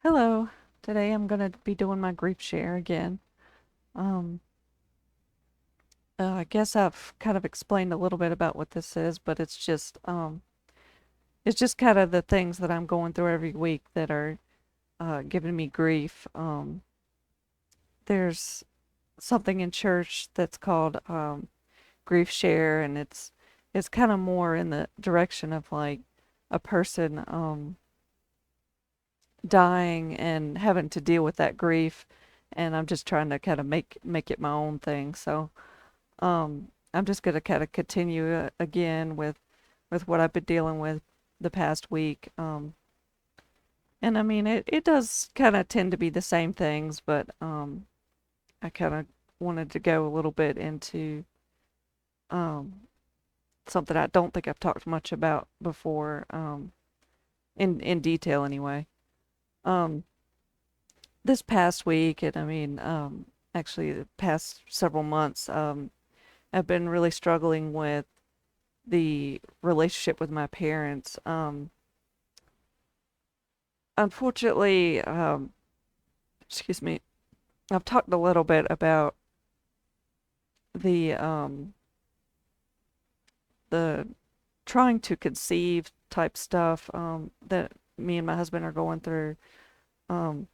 Hello. Today I'm going to be doing my grief share again. Um, I guess I've kind of explained a little bit about what this is, but it's just kind of the things that I'm going through every week that are giving me grief. There's something in church that's called grief share, and it's kind of more in the direction of like a person dying and having to deal with that grief, and I'm just trying to kind of make it my own thing. So I'm just gonna kind of continue again with what I've been dealing with the past week. And I mean it does kind of tend to be the same things, but I kind of wanted to go a little bit into um something I don't think I've talked much about before, in detail anyway. Um, this past week, and I mean actually the past several months, I've been really struggling with the relationship with my parents. Unfortunately, excuse me, I've talked a little bit about the um, the trying to conceive type stuff that me and my husband are going through. Um,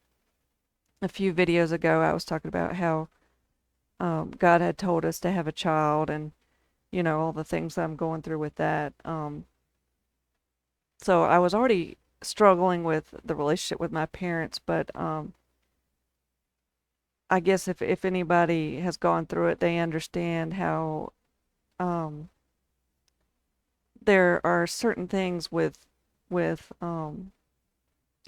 a few videos ago, I was talking about how God had told us to have a child, and all the things that I'm going through with that. So I was already struggling with the relationship with my parents, but I guess if anybody has gone through it, they understand how um, there are certain things with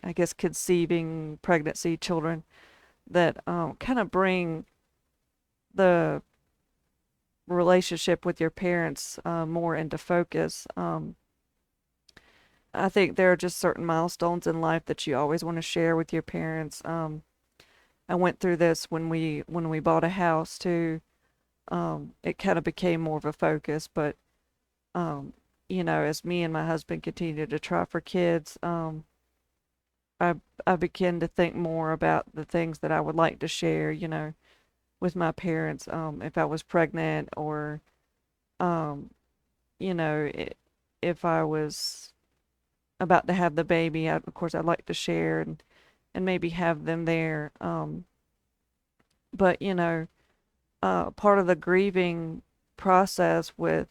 I guess conceiving, pregnancy, children that kind of bring the relationship with your parents more into focus. I think there are just certain milestones in life that you always want to share with your parents. I went through this when we bought a house too. It kind of became more of a focus, but um, as me and my husband continued to try for kids, I I began to think more about the things that I would like to share, with my parents, if I was pregnant or, um, you know, i if I was about to have the baby, of course, I'd like to share and maybe have them there. But, part of the grieving process with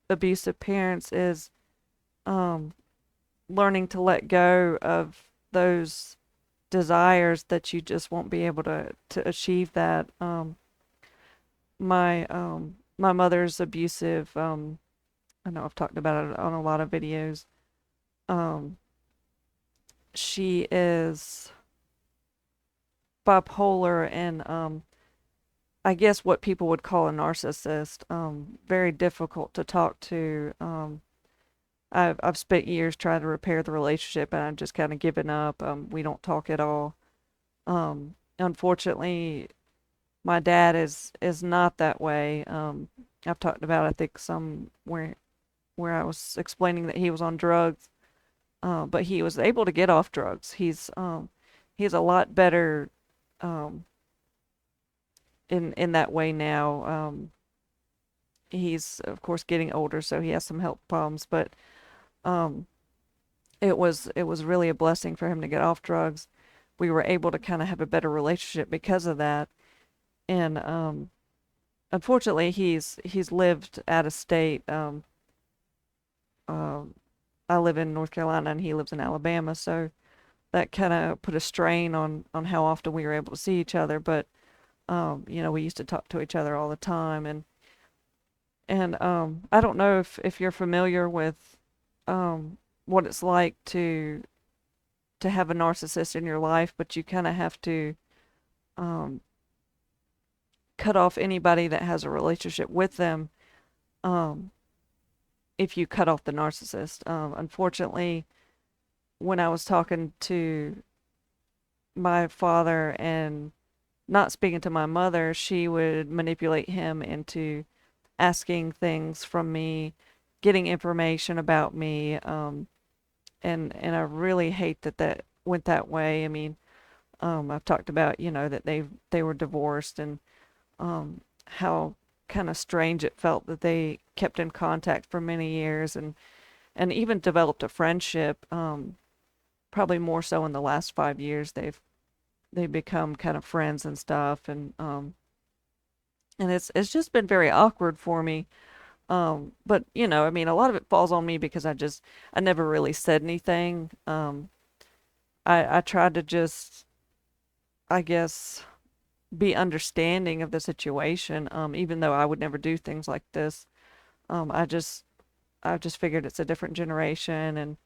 abusive parents is um, learning to let go of those desires that you just won't be able to achieve that. My mother's abusive. I know I've talked about it on a lot of videos. Um, she is bipolar and I guess what people would call a narcissist. Very difficult to talk to. I've spent years trying to repair the relationship, and I've just kind of given up. We don't talk at all. Unfortunately, my dad is not that way. I've talked about, I think, some where I was explaining that he was on drugs, but he was able to get off drugs. He's a lot better um, in that way now. He's of course getting older, so he has some health problems, but um, it was really a blessing for him to get off drugs. We were able to kind of have a better relationship because of that, and unfortunately, he's lived out of state. Uh, I live in North Carolina and he lives in Alabama, so that kind of put a strain on how often we were able to see each other. But we used to talk to each other all the time, and I don't know if you're familiar with what it's like to have a narcissist in your life, but you kind of have to um, cut off anybody that has a relationship with them um, if you cut off the narcissist. Unfortunately, when I was talking to my father and not speaking to my mother, she would manipulate him into asking things from me, getting information about me, and I really hate that went that way. I mean, I've talked about, that they were divorced, and how kind of strange it felt that they kept in contact for many years, and even developed a friendship. Probably more so in the last 5 years, they've become kind of friends and stuff, and it's just been very awkward for me. But I mean, a lot of it falls on me because I never really said anything. I tried to just, I guess, be understanding of the situation, even though I would never do things like this. Um, I just I just figured it's a different generation, and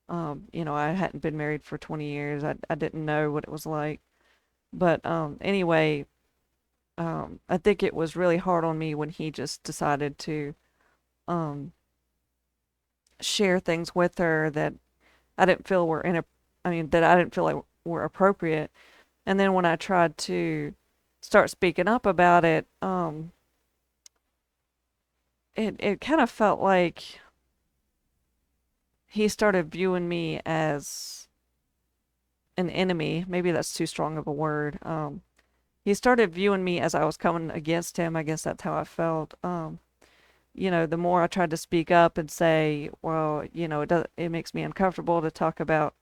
I hadn't been married for 20 years. I didn't know what it was like. But anyway, I think it was really hard on me when he just decided to um, share things with her that I didn't feel were I mean, that I didn't feel like were appropriate. And then when I tried to start speaking up about it, it kind of felt like he started viewing me as an enemy. Maybe that's too strong of a word. He started viewing me as I was coming against him. I guess that's how I felt. The more I tried to speak up and say, well, it makes me uncomfortable to talk about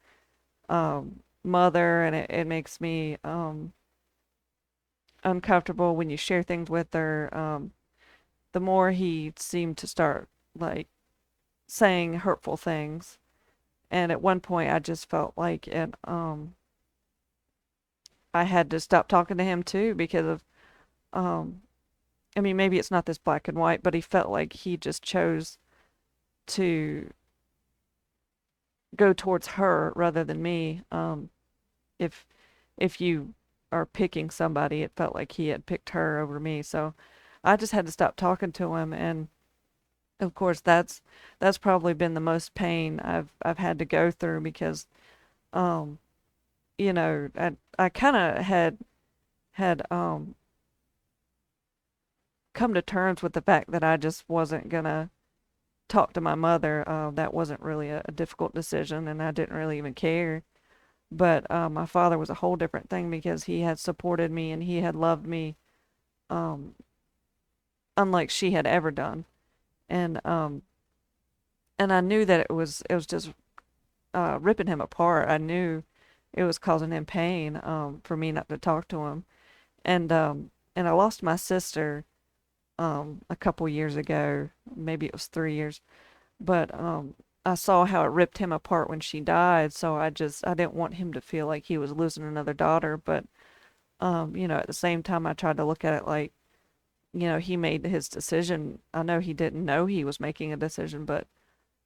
mother, and it makes me uncomfortable when you share things with her. The more he seemed to start like saying hurtful things, and at one point I just felt like I had to stop talking to him too because of um, I mean, maybe it's not this black and white, but he felt like he just chose to go towards her rather than me. If if you are picking somebody, it felt like he had picked her over me. So I just had to stop talking to him, and of course that's probably been the most pain I've had to go through because um I kind of had come to terms with the fact that I just wasn't gonna talk to my mother. That wasn't really a difficult decision, and I didn't really even care. But my father was a whole different thing because he had supported me and he had loved me, um, unlike she had ever done. And I knew that it was just ripping him apart. I knew it was causing him pain, for me not to talk to him. And I lost my sister a couple years ago. Maybe it was 3 years. But I saw how it ripped him apart when she died, so I didn't want him to feel like he was losing another daughter. But at the same time, I tried to look at it like, he made his decision. I know he didn't know he was making a decision, but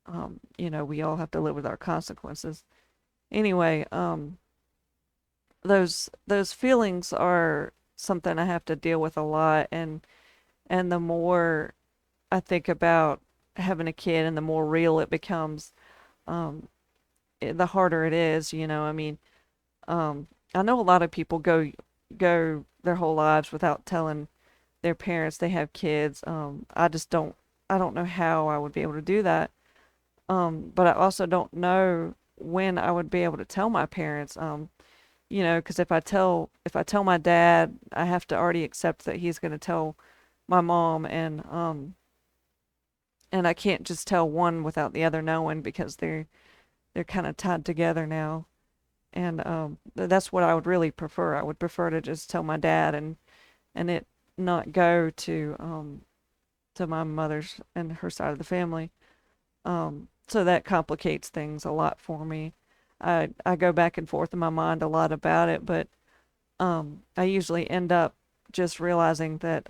we all have to live with our consequences. Anyway, those feelings are something I have to deal with a lot, and the more I think about having a kid and the more real it becomes, um, the harder it is, I mean, I know a lot of people go their whole lives without telling their parents they have kids. I don't know how I would be able to do that. But I also don't know when I would be able to tell my parents. Because if I tell my dad, I have to already accept that he's going to tell my mom, and I can't just tell one without the other knowing because they're kind of tied together now. And that's what I would really prefer. I would prefer to just tell my dad, and it not go to my mother's and her side of the family. So that complicates things a lot for me. I go back and forth in my mind a lot about it, but I usually end up just realizing that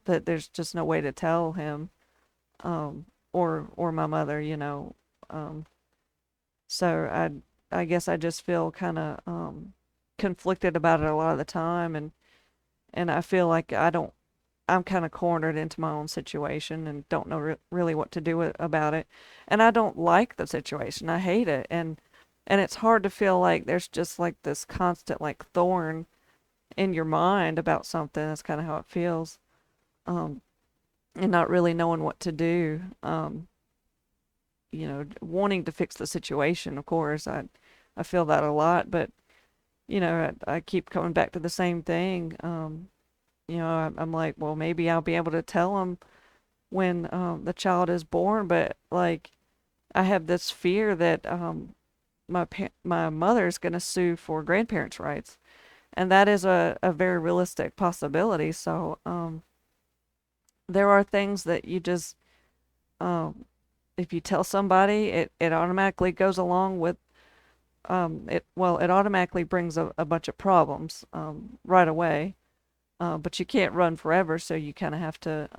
there's just no way to tell him, or my mother. Um, so I guess I just feel kind of conflicted about it a lot of the time, and I feel like I'm kind of cornered into my own situation and don't know really what to do about it. And I don't like the situation. I hate it. And it's hard to feel like there's just like this constant like thorn in your mind about something. That's kind of how it feels. Um, and not really knowing what to do. Wanting to fix the situation, of course. I feel that a lot, but you know, I keep coming back to the same thing. You know, I'm like, well, maybe I'll be able to tell them when the child is born, but like I have this fear that my mother's gonna sue for grandparents' rights, and that is a very realistic possibility. So there are things that you just um, if you tell somebody, it automatically goes along with it automatically brings a bunch of problems right away. But you can't run forever, so you kind of have to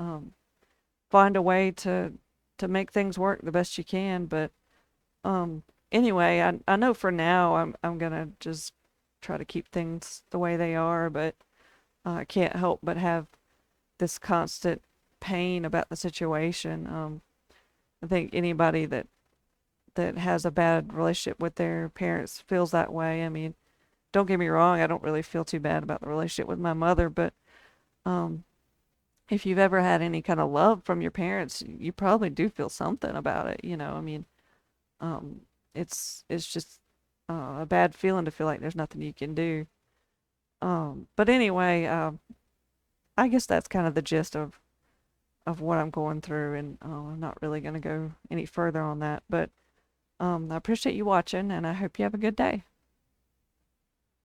find a way to make things work the best you can. But um, anyway, I know for now I'm gonna just try to keep things the way they are, but I can't help but have this constant pain about the situation. I think anybody that has a bad relationship with their parents feels that way. I mean, don't get me wrong, I don't really feel too bad about the relationship with my mother, but um, if you've ever had any kind of love from your parents, you probably do feel something about it. You know, I mean, um, it's just a bad feeling to feel like there's nothing you can do. But anyway, I guess that's kind of the gist of what I'm going through, and I'm not really going to go any further on that. But I appreciate you watching, and I hope you have a good day.